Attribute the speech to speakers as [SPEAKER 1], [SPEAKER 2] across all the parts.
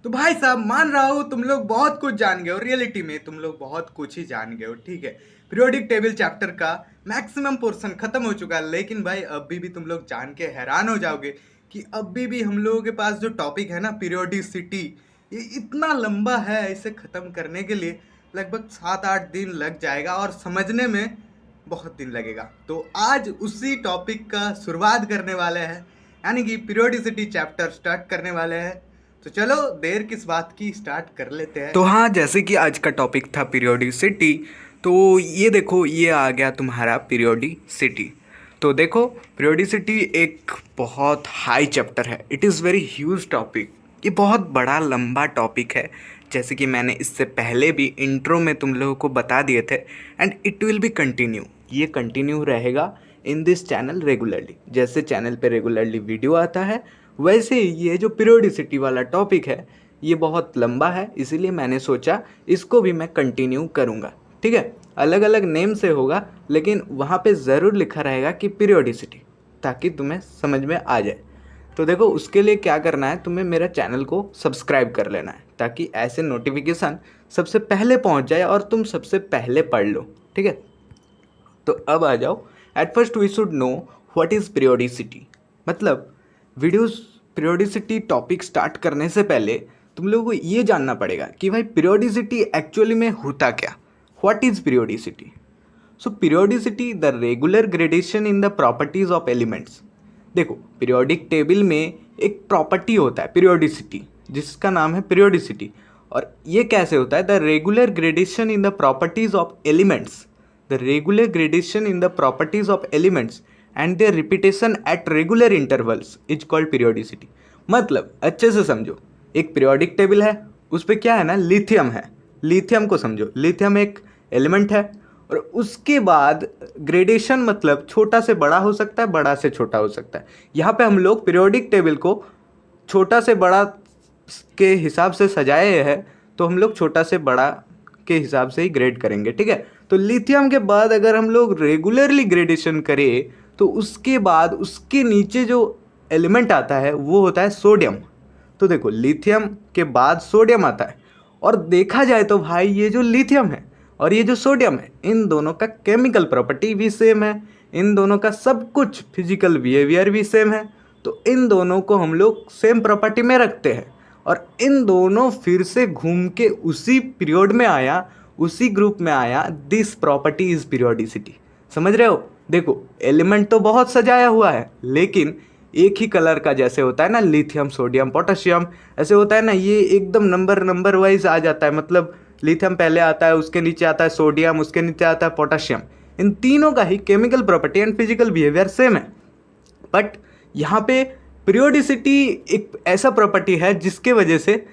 [SPEAKER 1] तो भाई साहब मान रहा हूँ तुम लोग बहुत कुछ जान गए हो। रियलिटी में तुम लोग बहुत कुछ ही जान गए हो, ठीक है। पीरियोडिक टेबल चैप्टर का मैक्सिमम पोर्शन खत्म हो चुका है, लेकिन भाई अभी भी तुम लोग जान के हैरान हो जाओगे कि अभी भी हम लोगों के पास जो टॉपिक है ना, पीरियोडिसिटी, ये इतना लंबा है। इसे ख़त्म करने के लिए लगभग 7-8 दिन लग जाएगा और समझने में बहुत दिन लगेगा। तो आज उसी टॉपिक का शुरुआत करने वाले हैं, यानी कि पीरियोडिसिटी चैप्टर स्टार्ट करने वाले हैं। तो चलो देर किस बात की, स्टार्ट कर लेते हैं। तो हाँ, जैसे कि आज का टॉपिक था पीरियोडिसिटी, तो ये देखो ये आ गया तुम्हारा पीरियोडिसिटी। तो देखो पीरियोडिसिटी एक बहुत हाई चैप्टर है, it is very huge topic. ये बहुत बड़ा लंबा टॉपिक है, जैसे कि मैंने इससे पहले भी इंट्रो में तुम लोगों को बता दिए थे। And it will be continue, ये कंटिन्यू रहेगा इन दिस चैनल रेगुलरली। जैसे चैनल पे रेगुलरली वीडियो आता है, वैसे ये जो पीरियोडिसिटी वाला टॉपिक है ये बहुत लंबा है, इसीलिए मैंने सोचा इसको भी मैं कंटिन्यू करूँगा, ठीक है। अलग अलग नेम से होगा, लेकिन वहाँ पे ज़रूर लिखा रहेगा कि पीरियोडिसिटी, ताकि तुम्हें समझ में आ जाए। तो देखो उसके लिए क्या करना है, तुम्हें मेरा चैनल को सब्सक्राइब कर लेना है, ताकि ऐसे नोटिफिकेशन सबसे पहले पहुँच जाए और तुम सबसे पहले पढ़ लो, ठीक है। तो अब आ जाओ। At first we should know what is periodicity. मतलब वीडियोस पीरियोडिसिटी टॉपिक स्टार्ट करने से पहले तुम लोगों को ये जानना पड़ेगा कि भाई पीरियोडिसिटी एक्चुअली में होता क्या। What is periodicity? So periodicity the regular gradation in the properties of elements. देखो पीरियोडिक टेबल में एक प्रॉपर्टी होता है पीरियोडिसिटी, जिसका नाम है पीरियोडिसिटी। और ये कैसे होता है? The regular gradation in the properties of elements, the regular gradation in the properties of elements and their repetition at regular intervals is called periodicity. मतलब अच्छे से समझो, एक पीरियोडिक टेबल है, उस पर क्या है ना, लिथियम है। लिथियम को समझो, लिथियम एक एलिमेंट है, और उसके बाद ग्रेडेशन मतलब छोटा से बड़ा हो सकता है, बड़ा से छोटा हो सकता है। यहाँ पे हम लोग पीरियोडिक टेबल को छोटा से बड़ा के हिसाब से सजाए हैं, तो हम लोग छोटा से बड़ा के हिसाब से ही ग्रेड करेंगे, ठीक है। तो लिथियम के बाद अगर हम लोग रेगुलरली ग्रेडेशन करें, तो उसके बाद उसके नीचे जो एलिमेंट आता है वो होता है सोडियम। तो देखो लिथियम के बाद सोडियम आता है, और देखा जाए तो भाई ये जो लिथियम है और ये जो सोडियम है, इन दोनों का केमिकल प्रॉपर्टी भी सेम है, इन दोनों का सब कुछ फिजिकल बिहेवियर भी सेम है। तो इन दोनों को हम लोग सेम प्रॉपर्टी में रखते हैं, और इन दोनों फिर से घूम के उसी पीरियड में आया, उसी ग्रुप में आया। This property is periodicity. समझ रहे हो? देखो एलिमेंट तो बहुत सजाया हुआ है, लेकिन एक ही कलर का जैसे होता है ना, लिथियम सोडियम पोटेशियम, ऐसे होता है ना, ये एकदम नंबर वाइज आ जाता है। मतलब लिथियम पहले आता है, उसके नीचे आता है सोडियम, उसके नीचे आता है पोटेशियम। इन तीनों का ही chemical property and physical behaviour same है। बट यहाँ पे पीरियोडिसिटी एक ऐसा प्रॉपर्टी है जिसके वजह से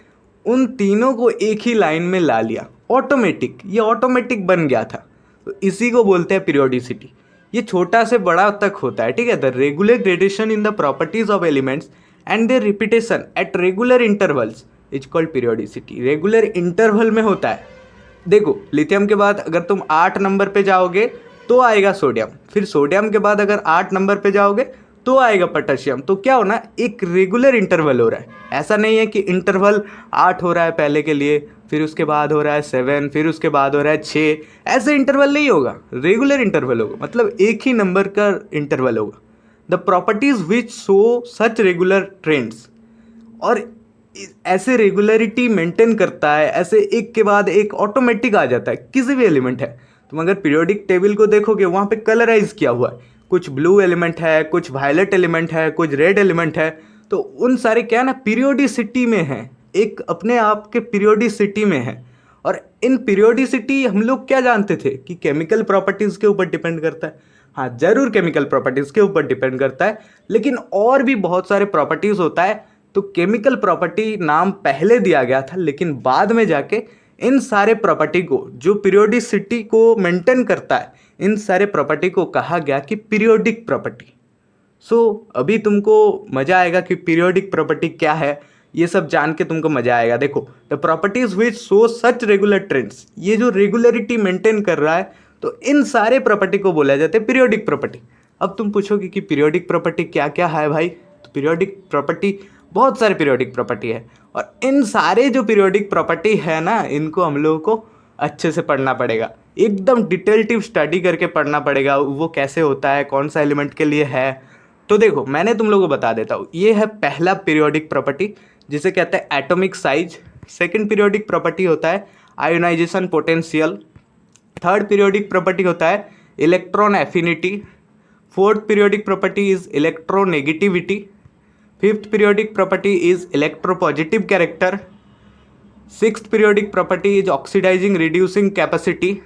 [SPEAKER 1] उन तीनों को एक ही लाइन में ला लिया, ऑटोमेटिक, ये ऑटोमेटिक बन गया था। तो इसी को बोलते हैं पीरियोडिसिटी। ये छोटा से बड़ा तक होता है, ठीक है। The regular gradation in the properties of elements and their repetition at regular intervals is called periodicity. Regular interval में होता है। देखो लिथियम के बाद अगर तुम 8 नंबर पे जाओगे तो आएगा सोडियम, फिर सोडियम के बाद अगर 8 नंबर पे जाओगे तो आएगा पोटेशियम। तो क्या होना, एक रेगुलर इंटरवल हो रहा है। ऐसा नहीं है कि इंटरवल 8 हो रहा है पहले के लिए, फिर उसके बाद हो रहा है 7, फिर उसके बाद हो रहा है 6। ऐसे इंटरवल नहीं होगा, रेगुलर इंटरवल होगा, मतलब एक ही नंबर का इंटरवल होगा। The properties which show such regular trends, और ऐसे रेगुलरिटी मेंटेन करता है, ऐसे एक के बाद एक ऑटोमेटिक आ जाता है किसी भी एलिमेंट है। तुम अगर पीरियोडिक टेबल को देखोगे, वहाँ पे कलराइज किया हुआ है, कुछ ब्लू एलिमेंट है, कुछ वायलेट एलिमेंट है, कुछ रेड एलिमेंट है। तो उन सारे क्या ना, पीरियोडिसिटी में है, एक अपने आप के पीरियोडिसिटी में है। और इन पीरियोडिसिटी हम लोग क्या जानते थे कि केमिकल प्रॉपर्टीज़ के ऊपर डिपेंड करता है। हाँ जरूर केमिकल प्रॉपर्टीज़ के ऊपर डिपेंड करता है, लेकिन और भी बहुत सारे प्रॉपर्टीज़ होता है। तो केमिकल प्रॉपर्टी नाम पहले दिया गया था, लेकिन बाद में जाके इन सारे प्रॉपर्टी को, जो पीरियोडिसिटी को मेंटेन करता है, इन सारे प्रॉपर्टी को कहा गया कि पीरियोडिक प्रॉपर्टी। सो अभी तुमको मज़ा आएगा कि पीरियोडिक प्रॉपर्टी क्या है, ये सब जान के तुमको मज़ा आएगा। देखो the properties which show such regular trends, ये जो रेगुलरिटी मेंटेन कर रहा है, तो इन सारे प्रॉपर्टी को बोला जाता है पीरियोडिक प्रॉपर्टी। अब तुम पूछोगे कि पीरियोडिक प्रॉपर्टी क्या क्या है भाई? तो पीरियोडिक प्रॉपर्टी बहुत सारे पीरियोडिक प्रॉपर्टी है, और इन सारे जो पीरियोडिक प्रॉपर्टी है ना, इनको हम लोगों को अच्छे से पढ़ना पड़ेगा, एकदम डिटेल्टिव स्टडी करके पढ़ना पड़ेगा, वो कैसे होता है, कौन सा एलिमेंट के लिए है। तो देखो मैंने तुम लोगों को बता देता हूँ, ये है पहला पीरियोडिक प्रॉपर्टी जिसे कहते हैं atomic size. Second periodic property होता है ionisation potential. Third periodic property होता है electron affinity. Fourth periodic property is electronegativity. Fifth periodic property is electropositive character. Sixth periodic property is oxidising reducing capacity.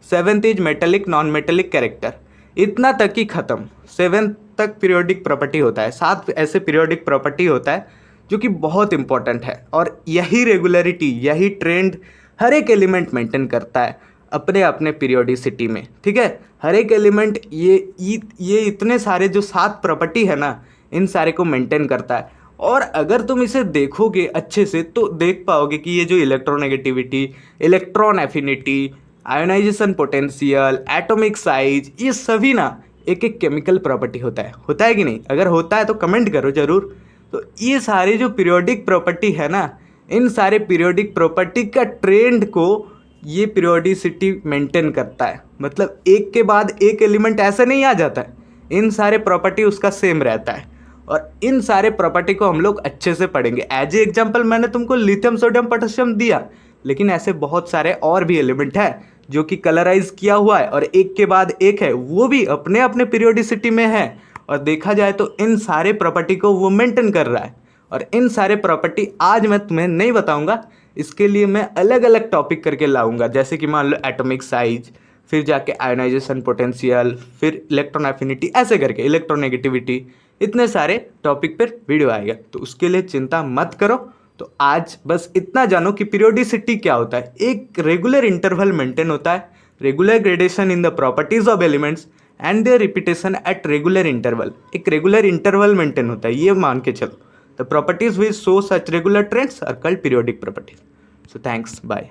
[SPEAKER 1] Seventh is metallic non metallic character. इतना तक ही खत्म, seventh तक periodic property होता है। 7 ऐसे periodic property होता है जो कि बहुत इंपॉर्टेंट है, और यही रेगुलरिटी, यही ट्रेंड हर एक एलिमेंट मेंटेन करता है अपने अपने पीरियोडिसिटी में, ठीक है। हर एक एलिमेंट ये इतने सारे जो 7 प्रॉपर्टी है ना, इन सारे को मेंटेन करता है। और अगर तुम इसे देखोगे अच्छे से तो देख पाओगे कि ये जो electronegativity, electron affinity, ionization potential, atomic size, ये सभी ना एक एक केमिकल प्रॉपर्टी होता है कि नहीं? अगर होता है तो कमेंट करो ज़रूर। तो ये सारे जो पीरियोडिक प्रॉपर्टी है ना, इन सारे पीरियोडिक प्रॉपर्टी का ट्रेंड को ये पीरियोडिसिटी मेंटेन करता है। मतलब एक के बाद एक एलिमेंट ऐसे नहीं आ जाता है, इन सारे प्रॉपर्टी उसका सेम रहता है। और इन सारे प्रॉपर्टी को हम लोग अच्छे से पढ़ेंगे। एज ए एग्जाम्पल मैंने तुमको लिथियम सोडियम पोटेशियम दिया, लेकिन ऐसे बहुत सारे और भी एलिमेंट है जो कि कलराइज किया हुआ है और एक के बाद एक है, वो भी अपने अपने पीरियोडिसिटी में है। और देखा जाए तो इन सारे प्रॉपर्टी को वो मेंटेन कर रहा है। और इन सारे प्रॉपर्टी आज मैं तुम्हें नहीं बताऊंगा, इसके लिए मैं अलग अलग टॉपिक करके लाऊंगा, जैसे कि मान लो एटॉमिक साइज, फिर जाके आयोनाइजेशन पोटेंशियल, फिर इलेक्ट्रॉन एफिनिटी, ऐसे करके इलेक्ट्रोनेगेटिविटी, इतने सारे टॉपिक पर वीडियो आएगा। तो उसके लिए चिंता मत करो। तो आज बस इतना जानो कि पीरियोडिसिटी क्या होता है। एक रेगुलर इंटरवल मेंटेन होता है, regular gradation in the properties of elements and their repetition at regular interval. एक रेगुलर इंटरवल मेंटेन होता है, ये मान के चलो। The properties which show such regular trends are called periodic properties. So thanks, bye.